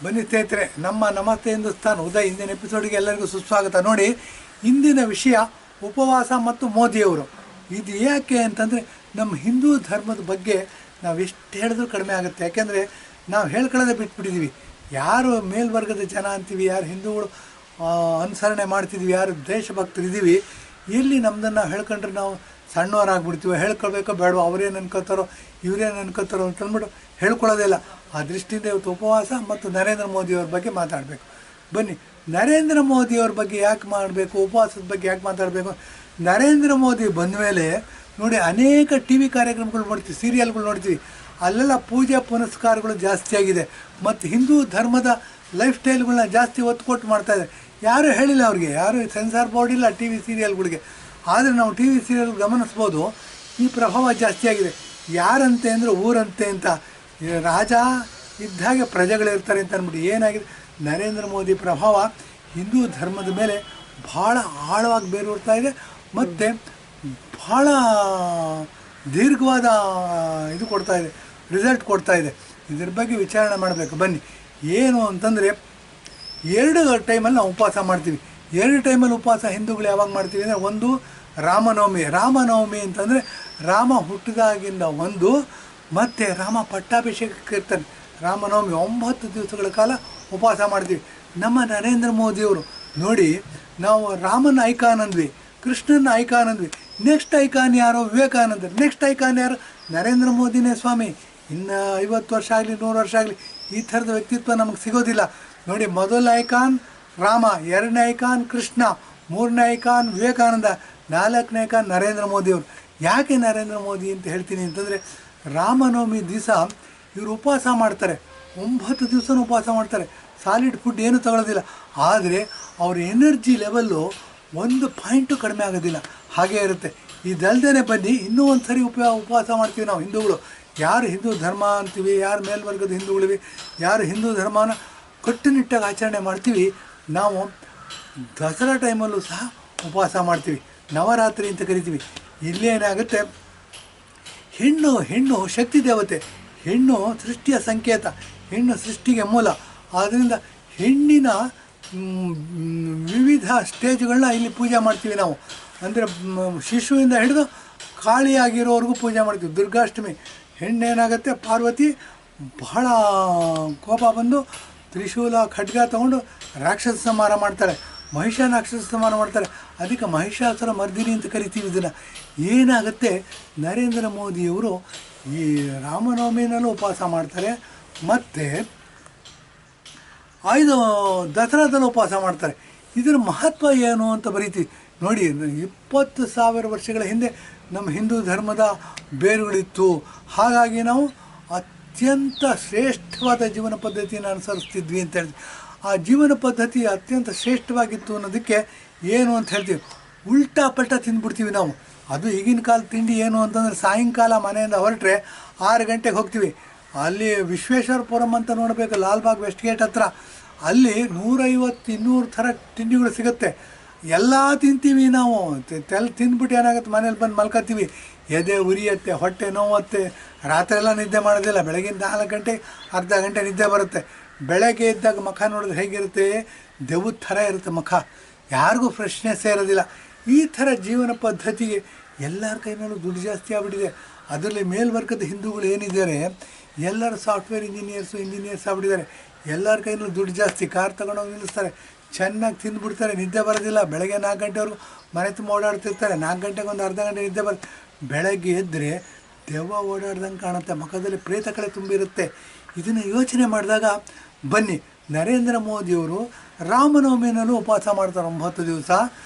ಬನ್ನಿ ಸ್ನೇಹಿತರೆ, ನಮ್ಮ ನಮಸ್ತೆ ಹಿಂದೂಸ್ತಾನ್ ಉದಯ್ ಇಂದಿನ ಎಪಿಸೋಡ್ಗೆ ಎಲ್ಲರಿಗೂ ಸುಸ್ವಾಗತ. ನೋಡಿ, ಇಂದಿನ ವಿಷಯ ಉಪವಾಸ ಮತ್ತು ಮೋದಿಯವರು. ಇದು ಯಾಕೆ ಅಂತಂದರೆ, ನಮ್ಮ ಹಿಂದೂ ಧರ್ಮದ ಬಗ್ಗೆ ನಾವು ಎಷ್ಟು ಹೇಳಿದ್ರೂ ಕಡಿಮೆ ಆಗುತ್ತೆ. ಯಾಕೆಂದರೆ ನಾವು ಹೇಳ್ಕೊಳ್ಳೋದೇ ಬಿಟ್ಬಿಟ್ಟಿದ್ದೀವಿ. ಯಾರು ಮೇಲ್ವರ್ಗದ ಜನ ಅಂತೀವಿ, ಯಾರು ಹಿಂದೂಗಳು ಅನುಸರಣೆ ಮಾಡ್ತಿದ್ದೀವಿ, ಯಾರು ದೇಶಭಕ್ತರಿದ್ದೀವಿ, ಎಲ್ಲಿ ನಮ್ಮದನ್ನು ನಾವು ಹೇಳ್ಕೊಂಡ್ರೆ ನಾವು ಸಣ್ಣವರಾಗ್ಬಿಡ್ತೀವಿ. ಹೇಳ್ಕೊಳ್ಬೇಕೋ ಬೇಡವೋ, ಅವರೇನು ಅನ್ಕೋತಾರೋ ಇವರೇನು ಅನ್ಕೋತಾರೋ ಅಂತಂದ್ಬಿಟ್ಟು ಹೇಳ್ಕೊಳ್ಳೋದೇ ಇಲ್ಲ. ಆ ದೃಷ್ಟಿಯಿಂದ ಇವತ್ತು ಉಪವಾಸ ಮತ್ತು ನರೇಂದ್ರ ಮೋದಿಯವ್ರ ಬಗ್ಗೆ ಮಾತಾಡಬೇಕು. ಬನ್ನಿ, ನರೇಂದ್ರ ಮೋದಿಯವ್ರ ಬಗ್ಗೆ ಯಾಕೆ ಮಾಡಬೇಕು, ಉಪವಾಸದ ಬಗ್ಗೆ ಯಾಕೆ ಮಾತಾಡಬೇಕು. ನರೇಂದ್ರ ಮೋದಿ ಬಂದ ಮೇಲೆ ನೋಡಿ, ಅನೇಕ ಟಿ ವಿ ಕಾರ್ಯಕ್ರಮಗಳು ನೋಡ್ತೀವಿ, ಸೀರಿಯಲ್ಗಳು ನೋಡ್ತೀವಿ. ಅಲ್ಲೆಲ್ಲ ಪೂಜೆ ಪುನಸ್ಕಾರಗಳು ಜಾಸ್ತಿ ಆಗಿದೆ ಮತ್ತು ಹಿಂದೂ ಧರ್ಮದ ಲೈಫ್ ಸ್ಟೈಲ್ಗಳನ್ನ ಜಾಸ್ತಿ ಒತ್ತು ಕೊಟ್ಟು ಮಾಡ್ತಾಯಿದ್ದಾರೆ. ಯಾರೂ ಹೇಳಿಲ್ಲ ಅವ್ರಿಗೆ, ಯಾರು ಸೆನ್ಸಾರ್ ಬೋರ್ಡ್ ಇಲ್ಲ ಟಿ ವಿ ಸೀರಿಯಲ್ಗಳಿಗೆ. ಆದರೆ ನಾವು ಟಿ ವಿ ಸೀರಿಯಲ್ ಗಮನಿಸ್ಬೋದು, ಈ ಪ್ರಭಾವ ಜಾಸ್ತಿ ಆಗಿದೆ. ಯಾರಂತೆ ಅಂದರೆ ಊರಂತೆ ಅಂತ, ರಾಜ ಇದ್ದಾಗೆ ಪ್ರಜೆಗಳಿರ್ತಾರೆ ಅಂತ ಅಂದ್ಬಿಟ್ಟು ಏನಾಗಿದೆ, ನರೇಂದ್ರ ಮೋದಿ ಪ್ರಭಾವ ಹಿಂದೂ ಧರ್ಮದ ಮೇಲೆ ಭಾಳ ಆಳವಾಗಿ ಬೇರೂರ್ತಾ ಇದೆ ಮತ್ತು ಭಾಳ ದೀರ್ಘವಾದ ಇದು ಕೊಡ್ತಾ ಇದೆ, ರಿಸಲ್ಟ್ ಕೊಡ್ತಾ ಇದೆ. ಇದ್ರ ಬಗ್ಗೆ ವಿಚಾರಣೆ ಮಾಡಬೇಕು. ಬನ್ನಿ, ಏನು ಅಂತಂದರೆ, 2 ಟೈಮಲ್ಲಿ ನಾವು ಉಪವಾಸ ಮಾಡ್ತೀವಿ. 2 ಟೈಮಲ್ಲಿ ಉಪವಾಸ ಹಿಂದೂಗಳು ಯಾವಾಗ ಮಾಡ್ತೀವಿ ಅಂದರೆ, ಒಂದು ರಾಮನವಮಿ ಅಂತಂದರೆ ರಾಮ ಹುಟ್ಟಿದಾಗಿಂದ ಒಂದು, ಮತ್ತು ರಾಮ ಪಟ್ಟಾಭಿಷೇಕಕ್ಕೆ ಇರ್ತಾನೆ. ರಾಮನವಮಿ 9 ದಿವಸಗಳ ಕಾಲ ಉಪವಾಸ ಮಾಡ್ತೀವಿ. ನಮ್ಮ ನರೇಂದ್ರ ಮೋದಿಯವರು ನೋಡಿ, ನಾವು ರಾಮನ ಐಕಾನ್ ಅಂದ್ವಿ, ಕೃಷ್ಣನ ಐಕಾನ್ ಅಂದ್ವಿ. ನೆಕ್ಸ್ಟ್ ಐಕಾನ್ ಯಾರು? ವಿವೇಕಾನಂದ. ನೆಕ್ಸ್ಟ್ ಐಕಾನ್ ಯಾರು? ನರೇಂದ್ರ ಮೋದಿನೇ ಸ್ವಾಮಿ. ಇನ್ನು 50 ವರ್ಷ ಆಗಲಿ 100 ವರ್ಷ ಆಗಲಿ ಈ ಥರದ ವ್ಯಕ್ತಿತ್ವ ನಮಗೆ ಸಿಗೋದಿಲ್ಲ. ನೋಡಿ, ಮೊದಲ ಐಕಾನ್ ರಾಮ, 2ನೇ ಐಕಾನ್ ಕೃಷ್ಣ, 3ನೇ ಐಕಾನ್ ವಿವೇಕಾನಂದ, 4ನೇ ಐಕಾನ್ ನರೇಂದ್ರ ಮೋದಿಯವರು. ಯಾಕೆ ನರೇಂದ್ರ ಮೋದಿ ಅಂತ ಹೇಳ್ತೀನಿ ಅಂತಂದರೆ, ರಾಮನವಮಿ ದಿವಸ ಇವರು ಉಪವಾಸ ಮಾಡ್ತಾರೆ. 9 ದಿವಸನೂ ಉಪವಾಸ ಮಾಡ್ತಾರೆ. ಸಾಲಿಡ್ ಫುಡ್ ಏನು ತಗೊಳ್ಳೋದಿಲ್ಲ. ಆದರೆ ಅವ್ರ ಎನರ್ಜಿ ಲೆವೆಲ್ಲು 1 ಪಾಯಿಂಟು ಕಡಿಮೆ ಆಗೋದಿಲ್ಲ, ಹಾಗೇ ಇರುತ್ತೆ. ಇದಲ್ದೇ ಬನ್ನಿ, ಇನ್ನೂ ಒಂದು ಸರಿ ಉಪವಾಸ ಮಾಡ್ತೀವಿ ನಾವು ಹಿಂದೂಗಳು. ಯಾರು ಹಿಂದೂ ಧರ್ಮ ಅಂತೀವಿ, ಯಾರು ಮೇಲ್ವರ್ಗದ ಹಿಂದೂಗಳಿವಿ, ಯಾರು ಹಿಂದೂ ಧರ್ಮನ ಕಟ್ಟುನಿಟ್ಟಾಗಿ ಆಚರಣೆ ಮಾಡ್ತೀವಿ, ನಾವು ದಸರಾ ಟೈಮಲ್ಲೂ ಸಹ ಉಪವಾಸ ಮಾಡ್ತೀವಿ. ನವರಾತ್ರಿ ಅಂತ ಕರಿತೀವಿ. ಇಲ್ಲೇನಾಗುತ್ತೆ, ಹೆಣ್ಣು ಶಕ್ತಿ ದೇವತೆ, ಹೆಣ್ಣು ಸೃಷ್ಟಿಯ ಸಂಕೇತ, ಹೆಣ್ಣು ಸೃಷ್ಟಿಗೆ ಮೂಲ. ಆದ್ದರಿಂದ ಹೆಣ್ಣಿನ ವಿವಿಧ ಸ್ಟೇಜ್ಗಳನ್ನ ಇಲ್ಲಿ ಪೂಜೆ ಮಾಡ್ತೀವಿ ನಾವು. ಅಂದರೆ ಶಿಶುವಿಂದ ಹಿಡಿದು ಕಾಳಿಯಾಗಿರೋವರೆಗೂ ಪೂಜೆ ಮಾಡ್ತೀವಿ. ದುರ್ಗಾಷ್ಟಮಿ ಹೆಣ್ಣೇನಾಗುತ್ತೆ, ಪಾರ್ವತಿ ಬಹಳ ಕೋಪ ಬಂದು ತ್ರಿಶೂಲ ಖಡ್ಗ ತೊಗೊಂಡು ರಾಕ್ಷಸ ಸಂಹಾರ ಮಾಡ್ತಾಳೆ, ರಾಕ್ಷಸ ಸಂಹಾರ ಮಾಡ್ತಾರೆ. ಅದಕ್ಕೆ ಮಹಿಷಾಸುರ ಮರ್ದಿನಿ ಅಂತ ಕರಿತೀವಿ ಇದನ್ನು. ಏನಾಗುತ್ತೆ, ನರೇಂದ್ರ ಮೋದಿಯವರು ಈ ರಾಮನವಮಿನಲ್ಲೂ ಉಪವಾಸ ಮಾಡ್ತಾರೆ ಮತ್ತು ದಸರಾದಲ್ಲೂ ಉಪವಾಸ ಮಾಡ್ತಾರೆ. ಇದರ ಮಹತ್ವ ಏನು ಅಂತ ಬರೀತೀವಿ. ನೋಡಿ, 20,000 ವರ್ಷಗಳ ಹಿಂದೆ ನಮ್ಮ ಹಿಂದೂ ಧರ್ಮದ ಬೇರುಗಳಿತ್ತು. ಹಾಗಾಗಿ ನಾವು ಅತ್ಯಂತ ಶ್ರೇಷ್ಠವಾದ ಜೀವನ ಪದ್ಧತಿಯನ್ನು ಅನುಸರಿಸ್ತಿದ್ವಿ ಅಂತ ಹೇಳ್ತೀವಿ. ಆ ಜೀವನ ಪದ್ಧತಿ ಅತ್ಯಂತ ಶ್ರೇಷ್ಠವಾಗಿತ್ತು ಅನ್ನೋದಕ್ಕೆ ಏನು ಅಂತ ಹೇಳ್ತೀವಿ, ಉಲ್ಟಾ ಪಲ್ಟಾ ತಿಂದ್ಬಿಡ್ತೀವಿ ನಾವು. ಅದು ಈಗಿನ ಕಾಲ ತಿಂಡಿ ಏನು ಅಂತಂದರೆ, ಸಾಯಂಕಾಲ ಮನೆಯಿಂದ ಹೊರಟ್ರೆ 6 ಗಂಟೆಗೆ ಹೋಗ್ತೀವಿ. ಅಲ್ಲಿ ವಿಶ್ವೇಶ್ವರಪುರಂ ಅಂತ ನೋಡಬೇಕು, ಲಾಲ್ಬಾಗ್ ವೆಸ್ಟ್ ಗೇಟ್ ಹತ್ರ. ಅಲ್ಲಿ 150-200 ಥರ ತಿಂಡಿಗಳು ಸಿಗುತ್ತೆ. ಎಲ್ಲ ತಿಂತೀವಿ ನಾವು. ತಿಂದ್ಬಿಟ್ಟು ಏನಾಗುತ್ತೆ, ಮನೇಲಿ ಬಂದು ಮಲ್ಕೋತೀವಿ. ಎದೆ ಉರಿಯುತ್ತೆ, ಹೊಟ್ಟೆ ನೋವುತ್ತೆ, ರಾತ್ರಿ ಎಲ್ಲ ನಿದ್ದೆ ಮಾಡೋದಿಲ್ಲ. ಬೆಳಗಿನ 4 ಗಂಟೆ ಅರ್ಧ ಗಂಟೆ ನಿದ್ದೆ ಬರುತ್ತೆ. ಬೆಳಗ್ಗೆ ಇದ್ದಾಗ ಮುಖ ನೋಡಿದ್ರೆ ಹೇಗಿರುತ್ತೆ, ದೆವ್ವದ ಥರ ಇರುತ್ತೆ ಮುಖ, ಯಾರಿಗೂ ಫ್ರೆಶ್ನೆಸ್ಸೇ ಇರೋದಿಲ್ಲ. ಈ ಥರ ಜೀವನ ಪದ್ಧತಿಗೆ ಎಲ್ಲರ ಕೈನಲ್ಲೂ ದುಡ್ಡು ಜಾಸ್ತಿ ಆಗ್ಬಿಟ್ಟಿದೆ. ಅದರಲ್ಲಿ ಮೇಲ್ವರ್ಗದ ಹಿಂದೂಗಳು ಏನಿದ್ದಾರೆ, ಎಲ್ಲರೂ ಸಾಫ್ಟ್ವೇರ್ ಇಂಜಿನಿಯರ್ಸ್ ಆಗ್ಬಿಟ್ಟಿದ್ದಾರೆ. ಎಲ್ಲರ ಕೈನಲ್ಲೂ ದುಡ್ಡು ಜಾಸ್ತಿ. ಕಾರ್ ತೊಗೊಂಡೋಗಿ ನಿಲ್ಲಿಸ್ತಾರೆ, ಚೆನ್ನಾಗಿ ತಿಂದುಬಿಡ್ತಾರೆ, ನಿದ್ದೆ ಬರೋದಿಲ್ಲ. ಬೆಳಗ್ಗೆ 4 ಗಂಟೆವರೆಗೂ ಮನೆ ತುಂಬ ಓಡಾಡ್ತಿರ್ತಾರೆ. 4 ಗಂಟೆಗೆ ಒಂದು ಅರ್ಧ ಗಂಟೆ ನಿದ್ದೆ ಬರುತ್ತೆ. ಬೆಳಗ್ಗೆ ಎದ್ದರೆ ದೆವ್ವ ಓಡಾಡ್ದಂಗೆ ಕಾಣುತ್ತೆ, ಮುಖದಲ್ಲಿ ಪ್ರೇತ ಕಳೆ ತುಂಬಿರುತ್ತೆ. ಇದನ್ನು ಯೋಚನೆ ಮಾಡಿದಾಗ ಬನ್ನಿ, ನರೇಂದ್ರ ಮೋದಿಯವರು ರಾಮನವಮಿನಲ್ಲೂ ಉಪವಾಸ ಮಾಡ್ತಾರೆ 9 ದಿವಸ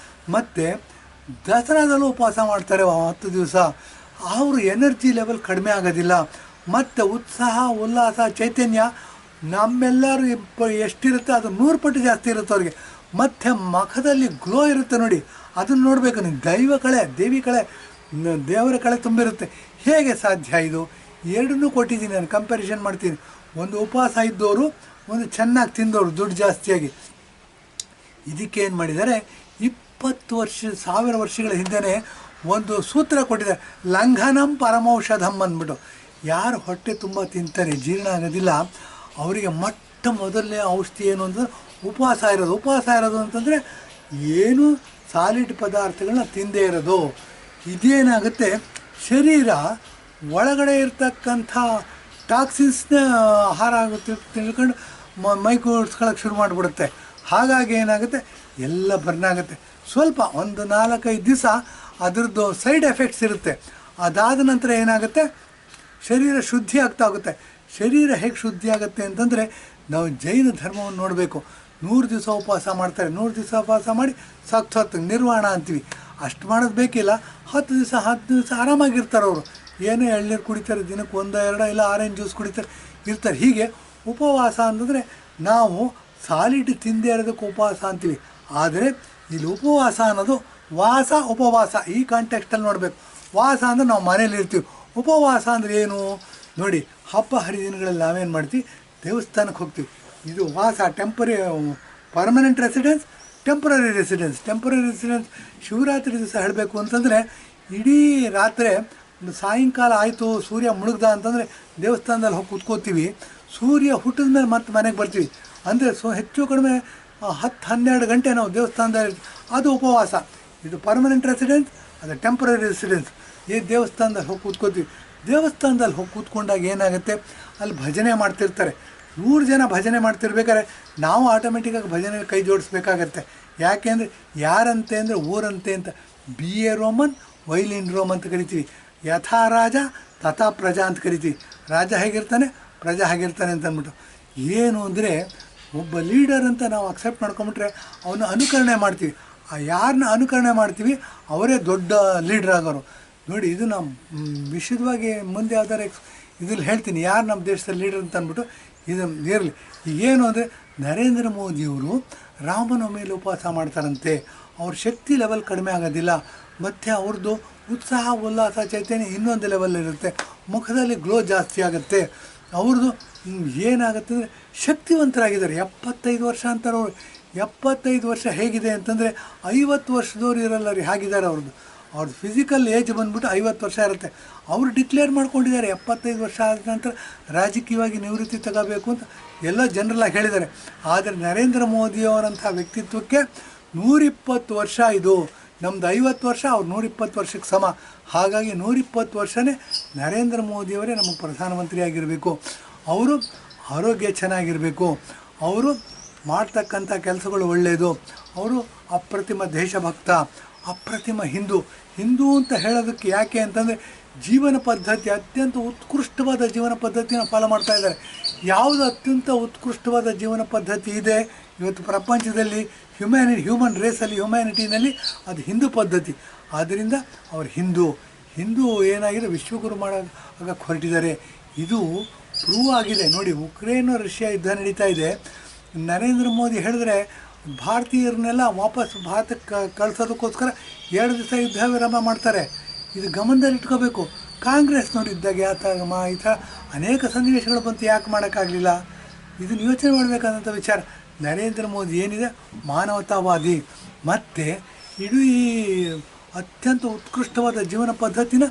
ಮತ್ತು ದಸರಾದಲ್ಲೂ ಉಪವಾಸ ಮಾಡ್ತಾರೆ 10 ದಿವಸ. ಅವರು ಎನರ್ಜಿ ಲೆವೆಲ್ ಕಡಿಮೆ ಆಗೋದಿಲ್ಲ ಮತ್ತು ಉತ್ಸಾಹ, ಉಲ್ಲಾಸ, ಚೈತನ್ಯ ನಮ್ಮೆಲ್ಲರೂ ಎಷ್ಟಿರುತ್ತೆ ಅದು 100 ಪಟ್ಟು ಜಾಸ್ತಿ ಇರುತ್ತೆ ಅವ್ರಿಗೆ. ಮತ್ತು ಮುಖದಲ್ಲಿ ಗ್ಲೋ ಇರುತ್ತೆ. ನೋಡಿ, ಅದನ್ನು ನೋಡಬೇಕು ನೀವು. ದೇವಿ ಕಳೆ, ದೇವರ ಕಳೆ ತುಂಬಿರುತ್ತೆ. ಹೇಗೆ ಸಾಧ್ಯ ಇದು? 2 ಕೊಟ್ಟಿದ್ದೀನಿ ನಾನು, ಕಂಪ್ಯಾರಿಸನ್ ಮಾಡ್ತೀನಿ. ಒಂದು ಉಪವಾಸ ಇದ್ದವರು, ಒಂದು ಚೆನ್ನಾಗಿ ತಿಂದವರು ದುಡ್ಡು ಜಾಸ್ತಿಯಾಗಿ. ಇದಕ್ಕೇನು ಮಾಡಿದ್ದಾರೆ, 10,000 ವರ್ಷಗಳ ಹಿಂದೆ ಒಂದು ಸೂತ್ರ ಕೊಟ್ಟಿದ್ದಾರೆ, ಲಂಘನಂ ಪರಮೌಷಧಂ ಅಂದ್ಬಿಟ್ಟು. ಯಾರು ಹೊಟ್ಟೆ ತುಂಬ ತಿಂತಾರೆ, ಜೀರ್ಣ ಆಗೋದಿಲ್ಲ, ಅವರಿಗೆ ಮೊಟ್ಟ ಮೊದಲನೇ ಔಷಧಿ ಏನು ಅಂತಂದರೆ ಉಪವಾಸ ಇರೋದು. ಉಪವಾಸ ಇರೋದು ಅಂತಂದರೆ ಏನು ಸಾಲಿಡ್ ಪದಾರ್ಥಗಳನ್ನ ತಿಂದೇ ಇರೋದು. ಇದೇನಾಗುತ್ತೆ, ಶರೀರ ಒಳಗಡೆ ಇರ್ತಕ್ಕಂಥ ಟಾಕ್ಸಿನ್ಸ್ನ ಆಹಾರ ಆಗುತ್ತೆ ತಿಳ್ಕೊಂಡು ಮೈಕೂಡ್ಸ್ಕೊಳ್ಳೋಕೆ ಶುರು ಮಾಡಿಬಿಡುತ್ತೆ. ಹಾಗಾಗಿ ಏನಾಗುತ್ತೆ, ಎಲ್ಲ ಬರ್ನ್ ಆಗುತ್ತೆ. ಸ್ವಲ್ಪ ಒಂದು 4-5 ದಿವಸ ಅದರದ್ದು ಸೈಡ್ ಎಫೆಕ್ಟ್ಸ್ ಇರುತ್ತೆ. ಅದಾದ ನಂತರ ಏನಾಗುತ್ತೆ, ಶರೀರ ಶುದ್ಧಿ ಆಗ್ತಾ ಹೋಗುತ್ತೆ. ಶರೀರ ಹೇಗೆ ಶುದ್ಧಿ ಆಗುತ್ತೆ ಅಂತಂದರೆ, ನಾವು ಜೈನ ಧರ್ಮವನ್ನು ನೋಡಬೇಕು. 100 ದಿವಸ ಉಪವಾಸ ಮಾಡ್ತಾರೆ. 100 ದಿವಸ ಉಪವಾಸ ಮಾಡಿ ಸತ್ತು ನಿರ್ವಾಣ ಅಂತೀವಿ. ಅಷ್ಟು ಮಾಡೋದು ಬೇಕಿಲ್ಲ. 10 ದಿವಸ ಆರಾಮಾಗಿರ್ತಾರೆ ಅವರು. ಏನೋ ಎಳ್ನೀರು ಕುಡಿತಾರೆ, ದಿನಕ್ಕೆ 1-2 ಇಲ್ಲ ಆರೆಂಜ್ ಜ್ಯೂಸ್ ಕುಡಿತಾರೆ ಇರ್ತಾರೆ. ಹೀಗೆ ಉಪವಾಸ ಅಂತಂದರೆ ನಾವು ಸಾಲಿಡ್ ತಿಂದೇ ಇರೋದಕ್ಕೆ ಉಪವಾಸ ಅಂತೀವಿ. ಆದರೆ ಇಲ್ಲಿ ಉಪವಾಸ ಅನ್ನೋದು ವಾಸ ಉಪವಾಸ ಈ ಕಾಂಟೆಕ್ಸ್ಟಲ್ಲಿ ನೋಡಬೇಕು. ವಾಸ ಅಂದರೆ ನಾವು ಮನೇಲಿ ಇರ್ತೀವಿ. ಉಪವಾಸ ಅಂದರೆ ಏನು ನೋಡಿ, ಹಬ್ಬ ಹರಿದಿನಗಳಲ್ಲಿ ನಾವೇನು ಮಾಡ್ತೀವಿ, ದೇವಸ್ಥಾನಕ್ಕೆ ಹೋಗ್ತೀವಿ. ಇದು ವಾಸ permanent residence, temporary residence. Shivaratri ದಿವಸ ಹೇಳಬೇಕು ಅಂತಂದರೆ ಇಡೀ ರಾತ್ರಿ ಸಾಯಂಕಾಲ ಆಯಿತು, ಸೂರ್ಯ ಮುಳುಗ್ದ ಅಂತಂದರೆ ದೇವಸ್ಥಾನದಲ್ಲಿ ಹೋಗಿ ಕೂತ್ಕೋತೀವಿ. ಸೂರ್ಯ ಹುಟ್ಟಿದ ಮೇಲೆ ಮತ್ತೆ ಮನೆಗೆ ಬರ್ತೀವಿ. ಅಂದರೆ ಹೆಚ್ಚು ಕಡಿಮೆ 10-12 ಗಂಟೆ ನಾವು ದೇವಸ್ಥಾನದಲ್ಲಿ, ಅದು ಉಪವಾಸ. ಇದು ಪರ್ಮನೆಂಟ್ ರೆಸಿಡೆನ್ಸ್, ಅದು ಟೆಂಪ್ರರಿ ರೆಸಿಡೆನ್ಸ್. ಈ ದೇವಸ್ಥಾನದಲ್ಲಿ ಹೋಗಿ ಕೂತ್ಕೋತೀವಿ. ದೇವಸ್ಥಾನದಲ್ಲಿ ಹೋಗಿ ಕೂತ್ಕೊಂಡಾಗ ಏನಾಗುತ್ತೆ, ಅಲ್ಲಿ ಭಜನೆ ಮಾಡ್ತಿರ್ತಾರೆ. 100 ಜನ ಭಜನೆ ಮಾಡ್ತಿರ್ಬೇಕಾದ್ರೆ ನಾವು ಆಟೋಮೆಟಿಕ್ಕಾಗಿ ಭಜನೆ ಕೈ ಜೋಡಿಸ್ಬೇಕಾಗತ್ತೆ. ಯಾಕೆ ಅಂದರೆ ಯಾರಂತೆ ಅಂದರೆ ಊರಂತೆ ಅಂತ. Be a Roman while in Rome ಅಂತ ಕರಿತೀವಿ. ಯಥಾ ರಾಜ ತಥಾ ಪ್ರಜಾ ಅಂತ ಕರಿತೀವಿ. ರಾಜ ಹೇಗಿರ್ತಾನೆ, ಪ್ರಜಾ ಹೇಗಿರ್ತಾನೆ ಅಂತ ಅಂದ್ಬಿಟ್ಟು. ಏನು ಅಂದರೆ ಒಬ್ಬ ಲೀಡರ್ ಅಂತ ನಾವು ಅಕ್ಸೆಪ್ಟ್ ಮಾಡ್ಕೊಂಬಿಟ್ರೆ ಅವನ್ನ ಅನುಕರಣೆ ಮಾಡ್ತೀವಿ. ಯಾರನ್ನ ಅನುಕರಣೆ ಮಾಡ್ತೀವಿ ಅವರೇ ದೊಡ್ಡ ಲೀಡ್ರ್ ಆಗೋರು. ನೋಡಿ, ಇದು ನಾವು ವಿಶದವಾಗಿ ಮುಂದೆ ಯಾವ್ದಾರು ಇದ್ರಲ್ಲಿ ಹೇಳ್ತೀನಿ ಯಾರು ನಮ್ಮ ದೇಶದಲ್ಲಿ ಲೀಡರ್ ಅಂತ ಅಂದ್ಬಿಟ್ಟು. ಇದು ಇರಲಿ. ಏನು ಅಂದರೆ ನರೇಂದ್ರ ಮೋದಿಯವರು ರಾಮನವಮಿಯಲ್ಲಿ ಉಪವಾಸ ಮಾಡ್ತಾರಂತೆ. ಅವ್ರ ಶಕ್ತಿ ಲೆವೆಲ್ ಕಡಿಮೆ ಆಗೋದಿಲ್ಲ. ಮತ್ತು ಅವ್ರದ್ದು ಉತ್ಸಾಹ ಉಲ್ಲಾಸ ಚೈತನ್ಯ ಇನ್ನೊಂದು ಲೆವೆಲ್ ಇರುತ್ತೆ. ಮುಖದಲ್ಲಿ ಗ್ಲೋ ಜಾಸ್ತಿ ಆಗುತ್ತೆ. ಅವ್ರದ್ದು ಏನಾಗುತ್ತೆ ಅಂದರೆ ಶಕ್ತಿವಂತರಾಗಿದ್ದಾರೆ. 75 ವರ್ಷ ಅಂತಾರೆ ಅವರು. 75 ವರ್ಷ ಹೇಗಿದೆ ಅಂತಂದರೆ 50 ವರ್ಷದವ್ರು ಇರಲ್ಲ ರೀ, ಹಾಗಿದ್ದಾರೆ ಅವ್ರದ್ದು ಫಿಸಿಕಲ್ ಏಜ್ ಬಂದುಬಿಟ್ಟು 50 ವರ್ಷ ಇರುತ್ತೆ. ಅವರು ಡಿಕ್ಲೇರ್ ಮಾಡ್ಕೊಂಡಿದ್ದಾರೆ 75 ವರ್ಷ ಆದ ನಂತರ ರಾಜಕೀಯವಾಗಿ ನಿವೃತ್ತಿ ತಗೋಬೇಕು ಅಂತ ಎಲ್ಲ ಜನರಲ್ಲಾಗಿ ಹೇಳಿದ್ದಾರೆ. ಆದರೆ ನರೇಂದ್ರ ಮೋದಿಯವರಂಥ ವ್ಯಕ್ತಿತ್ವಕ್ಕೆ 120 ವರ್ಷ. ಇದು ನಮ್ಮದು 50 ವರ್ಷ, ಅವ್ರು 120 ವರ್ಷಕ್ಕೆ ಸಮ. ಹಾಗಾಗಿ 120 ವರ್ಷವೇ ನರೇಂದ್ರ ಮೋದಿಯವರೇ ನಮಗೆ ಪ್ರಧಾನಮಂತ್ರಿ ಆಗಿರಬೇಕು. ಅವರು ಆರೋಗ್ಯ ಚೆನ್ನಾಗಿರಬೇಕು. ಅವರು ಮಾಡ್ತಕ್ಕಂಥ ಕೆಲಸಗಳು ಒಳ್ಳೆಯದು. ಅವರು ಅಪ್ರತಿಮ ದೇಶಭಕ್ತ, ಅಪ್ರತಿಮ ಹಿಂದೂ ಅಂತ ಹೇಳೋದಕ್ಕೆ ಯಾಕೆ ಅಂತಂದರೆ ಜೀವನ ಪದ್ಧತಿ ಅತ್ಯಂತ ಉತ್ಕೃಷ್ಟವಾದ ಜೀವನ ಪದ್ಧತಿನ ಫಾಲೋ ಮಾಡ್ತಾ ಇದ್ದಾರೆ. ಯಾವುದು ಅತ್ಯಂತ ಉತ್ಕೃಷ್ಟವಾದ ಜೀವನ ಪದ್ಧತಿ ಇದೆ ಇವತ್ತು ಪ್ರಪಂಚದಲ್ಲಿ, ಹ್ಯೂಮನ್ ರೇಸಲ್ಲಿ, ಹ್ಯುಮ್ಯಾನಿಟಿನಲ್ಲಿ ಅದು ಹಿಂದೂ ಪದ್ಧತಿ. ಆದ್ದರಿಂದ ಅವರು ಹಿಂದೂ ಏನಾಗಿದೆ, ವಿಶ್ವಗುರು ಮಾಡೋಕ್ಕೆ ಹೊರಟಿದ್ದಾರೆ. ಇದು ಪ್ರೂವ್ ಆಗಿದೆ. ನೋಡಿ, ಉಕ್ರೇನ್ ರಷ್ಯಾ ಯುದ್ಧ ನಡೀತಾ ಇದೆ. ನರೇಂದ್ರ ಮೋದಿ ಹೇಳಿದ್ರೆ ಭಾರತೀಯರನ್ನೆಲ್ಲ ವಾಪಸ್ ಭಾರತಕ್ಕೆ ಕಳಿಸೋದಕ್ಕೋಸ್ಕರ 2 ದಿವಸ ಯುದ್ಧ ವಿರಾಮ ಮಾಡ್ತಾರೆ. ಇದು ಗಮನದಲ್ಲಿ ಇಟ್ಕೋಬೇಕು. ಕಾಂಗ್ರೆಸ್ನವ್ರು ಇದ್ದಾಗ ಈ ಥರ ಅನೇಕ ಸನ್ನಿವೇಶಗಳು ಬಂತು, ಯಾಕೆ ಮಾಡೋಕ್ಕಾಗಲಿಲ್ಲ? ಇದನ್ನು ಯೋಚನೆ ಮಾಡಬೇಕಾದಂಥ ವಿಚಾರ. ನರೇಂದ್ರ ಮೋದಿ ಏನಿದೆ ಮಾನವತಾವಾದಿ, ಮತ್ತು ಇಡೀ ಅತ್ಯಂತ ಉತ್ಕೃಷ್ಟವಾದ ಜೀವನ ಪದ್ಧತಿನ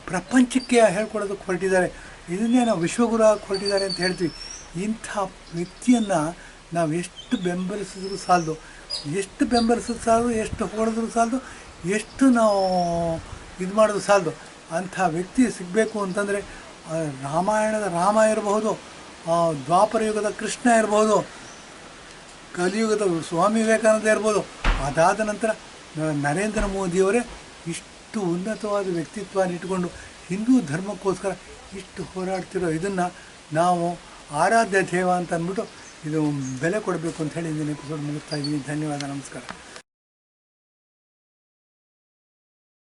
ಪ್ರಪಂಚಕ್ಕೆ ಹೇಳ್ಕೊಡೋದಕ್ಕೆ ಹೊರಟಿದ್ದಾರೆ. ಇದನ್ನೇ ನಾವು ವಿಶ್ವಗುರು ಹೊರಟಿದ್ದಾರೆ ಅಂತ ಹೇಳ್ತೀವಿ. ಇಂಥ ವ್ಯಕ್ತಿಯನ್ನು ನಾವು ಎಷ್ಟು ಬೆಂಬಲಿಸಿದ್ರು ಸಾಲದು, ಎಷ್ಟು ಹೊಡೆದ್ರು ಸಾಲದು, ಎಷ್ಟು ನಾವು ಇದು ಮಾಡೋದು ಸಾಲದು. ಅಂಥ ವ್ಯಕ್ತಿ ಸಿಗಬೇಕು ಅಂತಂದರೆ ರಾಮಾಯಣದ ರಾಮ ಇರಬಹುದು, ದ್ವಾಪರ ಯುಗದ ಕೃಷ್ಣ ಇರ್ಬೋದು, ಕಲಿಯುಗದ ಸ್ವಾಮಿ ವಿವೇಕಾನಂದ ಇರ್ಬೋದು. ಅದಾದ ನಂತರ ನರೇಂದ್ರ ಮೋದಿಯವರೇ ಇಷ್ಟು ಉನ್ನತವಾದ ವ್ಯಕ್ತಿತ್ವನ ಇಟ್ಕೊಂಡು ಹಿಂದೂ ಧರ್ಮಕ್ಕೋಸ್ಕರ ಇಷ್ಟು ಹೋರಾಡ್ತಿರೋ ಇದನ್ನು ನಾವು ಆರಾಧ್ಯ ದೇವ ಅಂತ ಅಂದ್ಬಿಟ್ಟು ಇದು ಬೆಲೆ ಕೊಡಬೇಕು ಅಂತ ಹೇಳಿ ಇಂದಿನ ಎಪಿಸೋಡ್ ಮುಗಿಸ್ತಾ ಇದ್ದೀನಿ. ಧನ್ಯವಾದ, ನಮಸ್ಕಾರ.